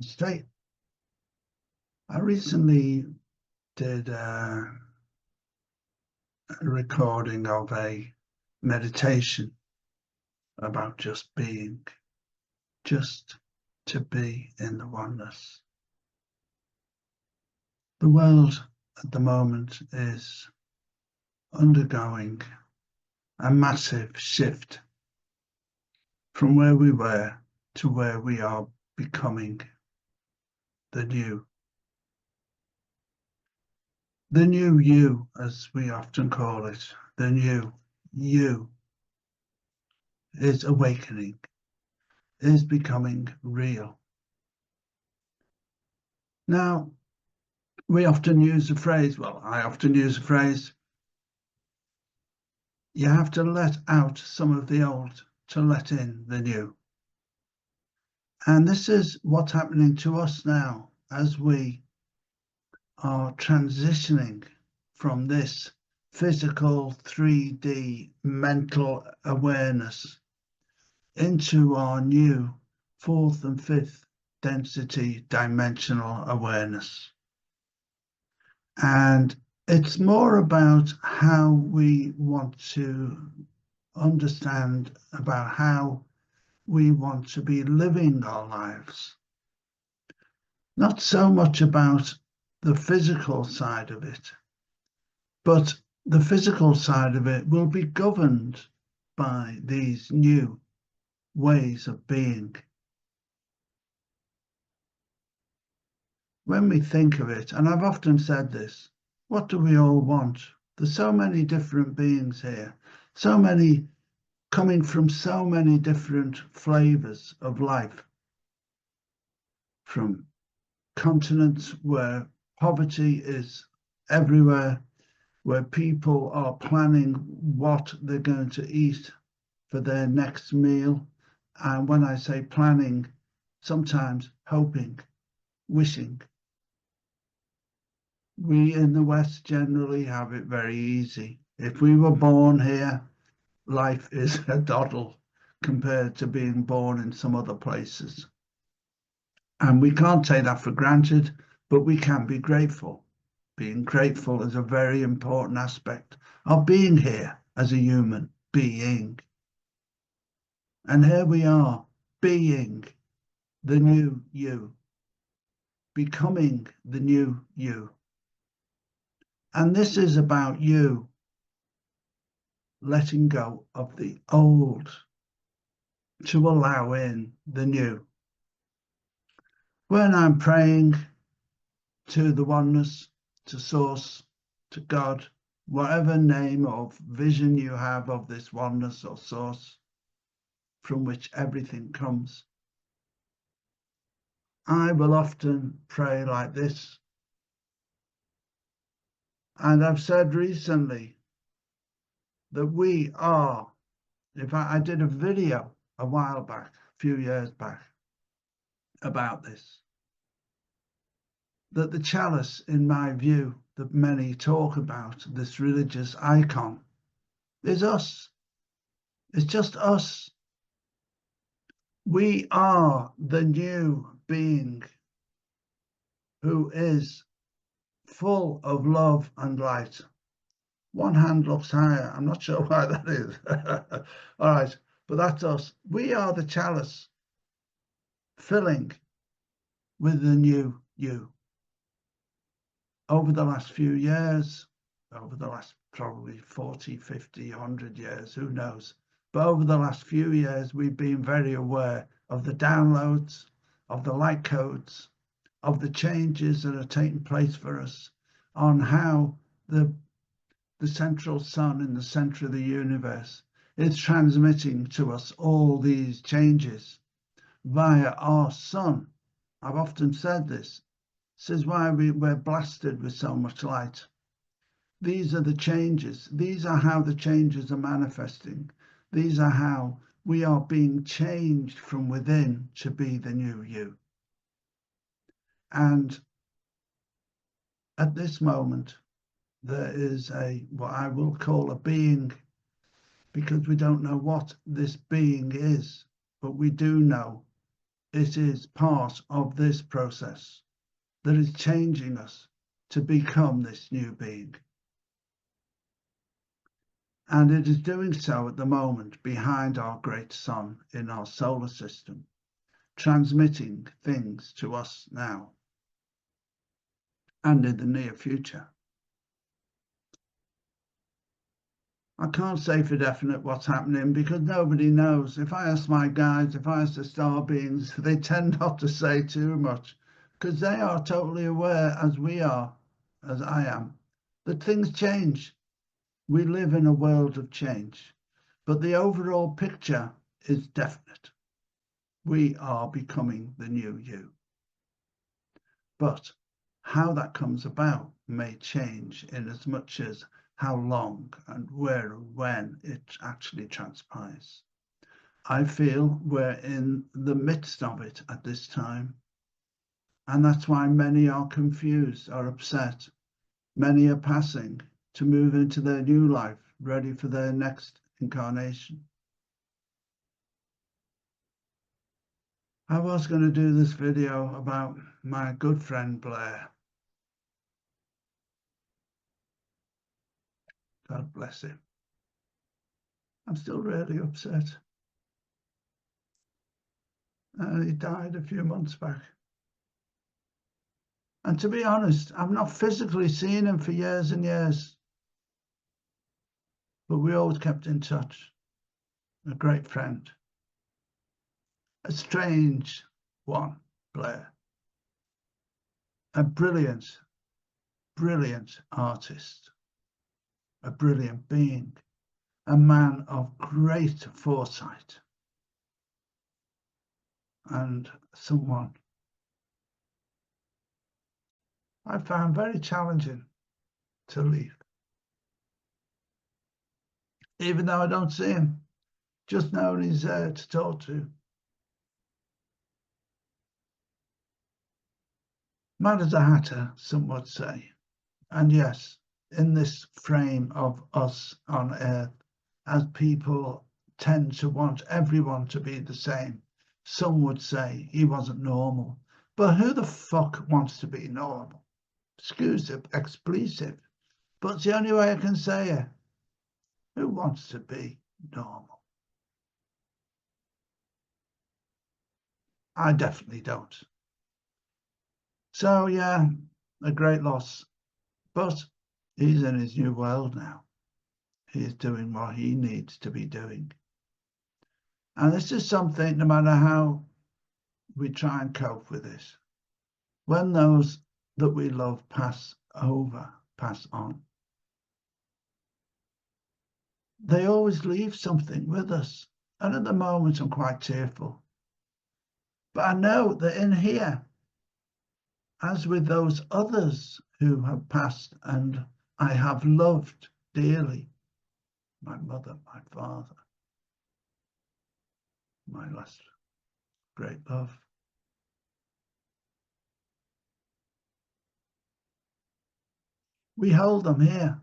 Straight. I recently did a recording of a meditation about just being, just to be in the oneness. The world at the moment is undergoing a massive shift from where we were to where we are becoming the new. The new you, as we often call it, the new you is awakening, is becoming real. Now, we often use the phrase, well, I often use the phrase, you have to let out some of the old to let in the new. And this is what's happening to us now as we are transitioning from this physical 3D mental awareness into our new fourth and fifth density dimensional awareness. And it's more about how we want to understand about how we want to be living our lives. Not so much about the physical side of it, but the physical side of it will be governed by these new ways of being. When we think of it, and I've often said this, what do we all want? There's so many different beings here, so many coming from so many different flavors of life, from continents where poverty is everywhere, where people are planning what they're going to eat for their next meal. And when I say planning, sometimes hoping, wishing. We in the West generally have it very easy. If we were born here, life is a doddle compared to being born in some other places. And we can't take that for granted, but we can be grateful. Being grateful is a very important aspect of being here as a human being. And here we are, being the new you, becoming the new you. And this is about you letting go of the old to allow in the new. When I'm praying to the oneness, to source, to God, whatever name or vision you have of this oneness or source from which everything comes, I will often pray like this. And I've said recently that we are, in fact, I did a video a while back, a few years back, about this, that the chalice, in my view, that many talk about, this religious icon, is us. It's just us. We are the new being who is full of love and light. One hand looks higher. I'm not sure why that is. All right, but that's us. We are the chalice filling with the new you. Over the last few years, over the last probably 40, 50, 100 years, who knows? But over the last few years, we've been very aware of the downloads, of the light codes, of the changes that are taking place for us on how the central sun in the center of the universe is transmitting to us all these changes via our sun. I've often said this. This is why we're blasted with so much light. These are the changes. These are how the changes are manifesting. These are how we are being changed from within to be the new you. And at this moment, there is what I will call a being, because we don't know what this being is, but we do know it is part of this process that is changing us to become this new being. And it is doing so at the moment behind our great sun in our solar system, transmitting things to us now and in the near future. I can't say for definite what's happening because nobody knows. If I ask my guides, if I ask the star beings, they tend not to say too much because they are totally aware, as we are, as I am, that things change. We live in a world of change, but the overall picture is definite. We are becoming the new you. But how that comes about may change in as much as how long and where and when it actually transpires. I feel we're in the midst of it at this time. And that's why many are confused, are upset. Many are passing to move into their new life, ready for their next incarnation. I was going to do this video about my good friend Blair. God bless him. I'm still really upset. He died a few months back. And to be honest, I've not physically seen him for years and years. But we always kept in touch. A great friend. A strange one, Blair. A brilliant, brilliant artist. A brilliant being. A man of great foresight. And someone I found very challenging to leave. Even though I don't see him, just knowing he's there to talk to. Mad as a hatter, some would say. And yes, in this frame of us on earth, as people tend to want everyone to be the same, some would say he wasn't normal. But who the fuck wants to be normal? Excuse the expletive, but it's the only way I can say it. Who wants to be normal? I definitely don't. So yeah, a great loss. But he's in his new world now. He is doing what he needs to be doing. And this is something, no matter how we try and cope with this, when those that we love pass on, they always leave something with us. And at the moment, I'm quite tearful. But I know that in here, as with those others who have passed and I have loved dearly, my mother, my father, my last great love. We hold them here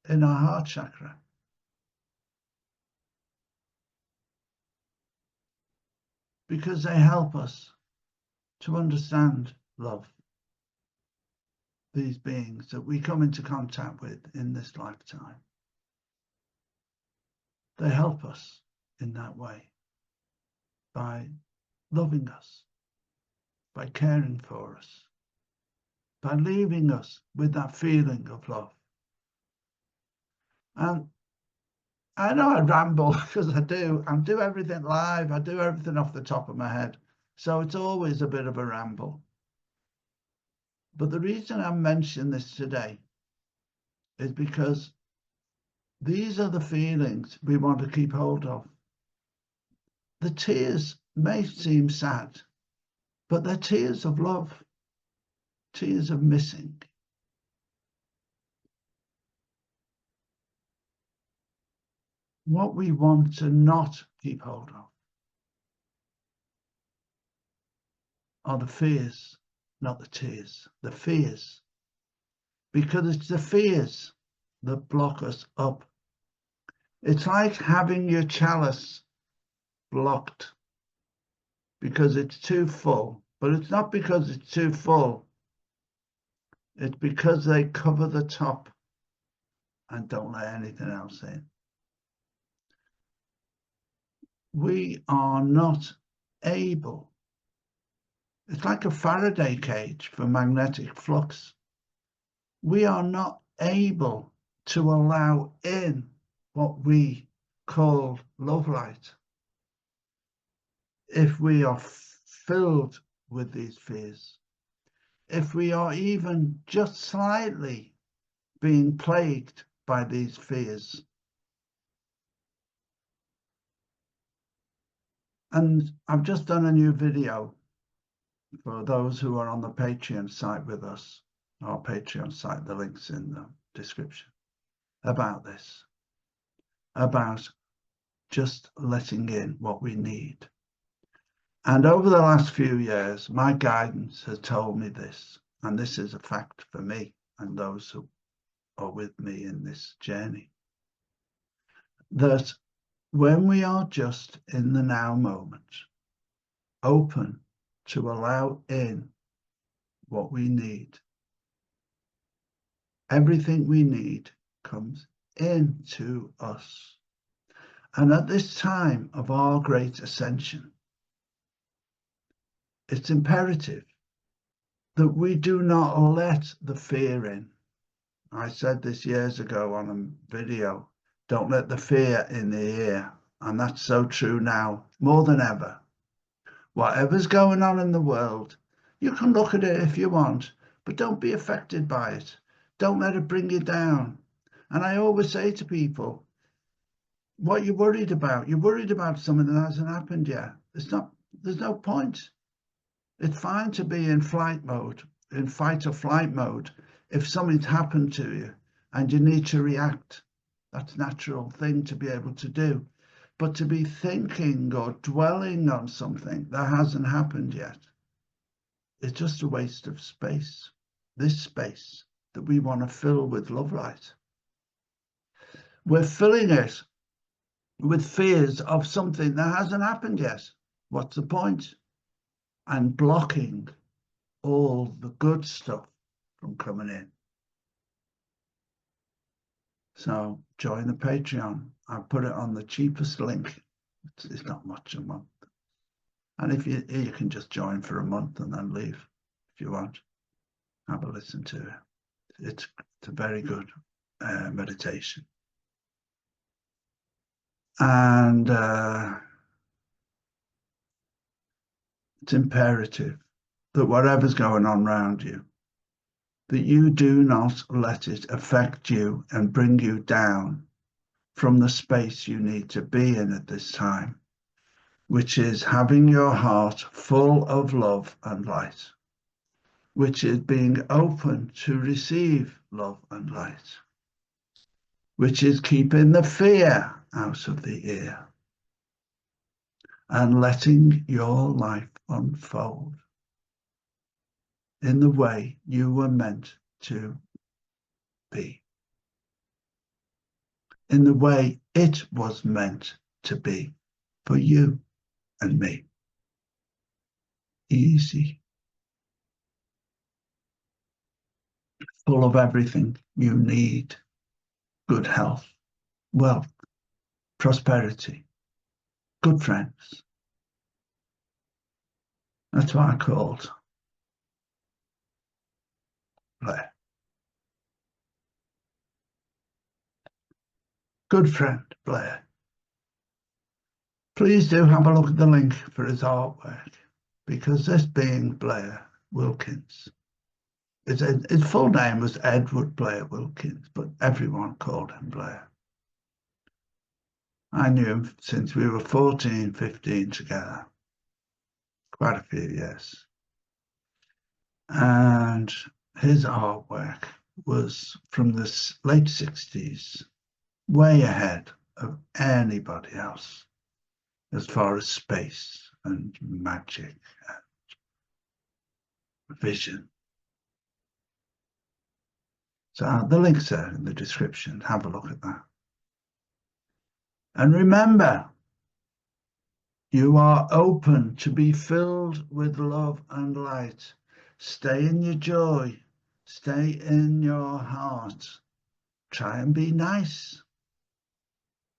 in our heart chakra. Because they help us to understand love. These beings that we come into contact with in this lifetime. They help us in that way by loving us, by caring for us, by leaving us with that feeling of love. And I know I ramble because I do everything live, I do everything off the top of my head. So it's always a bit of a ramble. But the reason I'm mentioning this today is because these are the feelings we want to keep hold of. The tears may seem sad, but they're tears of love, tears of missing. What we want to not keep hold of are the fears, not the tears, the fears. Because it's the fears that block us up. It's like having your chalice blocked. because it's too full. But it's not because it's too full. It's because they cover the top and don't let anything else in. We are not able. It's like a Faraday cage for magnetic flux. We are not able to allow in what we call love light if we are filled with these fears. If we are even just slightly being plagued by these fears. And I've just done a new video for those who are on the Patreon site with us, our Patreon site, the link's in the description, about this, about just letting in what we need. And over the last few years, my guidance has told me this, and this is a fact for me and those who are with me in this journey, that when we are just in the now moment, open to allow in what we need, everything we need comes into us. And at this time of our great ascension, it's imperative that we do not let the fear in. I said this years ago on a video, don't let the fear in the ear. And that's so true now, more than ever. Whatever's going on in the world, you can look at it if you want, but don't be affected by it. Don't let it bring you down. And I always say to people, what you're worried about something that hasn't happened yet. There's no point. It's fine to be in flight mode, in fight or flight mode, if something's happened to you and you need to react. That's a natural thing to be able to do. But to be thinking or dwelling on something that hasn't happened yet is just a waste of space. This space that we want to fill with love light. We're filling it with fears of something that hasn't happened yet. What's the point? And blocking all the good stuff from coming in. So join the Patreon. I put it on the cheapest link. It's not much a month. And if you can just join for a month and then leave if you want. Have a listen to it. It's a very good meditation. And it's imperative that whatever's going on around you, that you do not let it affect you and bring you down from the space you need to be in at this time, which is having your heart full of love and light, which is being open to receive love and light, which is keeping the fear out of the ear and letting your life unfold in the way you were meant to be, in the way it was meant to be for you and me. Easy, full of everything you need, good health, wealth, prosperity, good friends. That's what I called Blair. Good friend, Blair. Please do have a look at the link for his artwork, because this being Blair Wilkins, his full name was Edward Blair Wilkins, but everyone called him Blair. I knew him since we were 14, 15 together, quite a few years. And his artwork was from the late 60s, way ahead of anybody else as far as space and magic and vision. So the link's there in the description. Have a look at that. And remember, You are open to be filled with love and light. Stay in your joy. Stay in your heart. Try and be nice.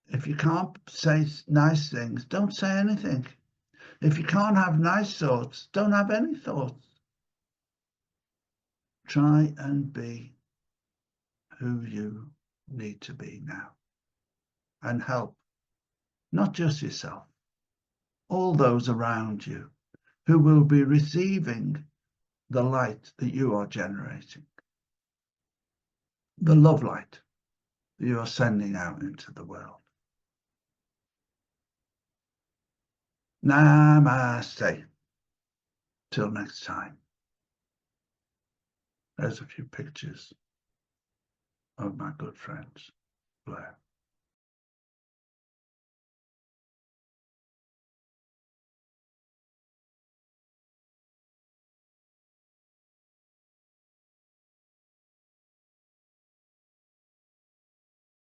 If you can't say nice things, don't say anything. If you can't have nice thoughts, don't have any thoughts. Try and be who you need to be now and help not just yourself, all those around you who will be receiving the light that you are generating, the love light that you are sending out into the world. Namaste. Till next time. There's a few pictures of my good friends, Blair.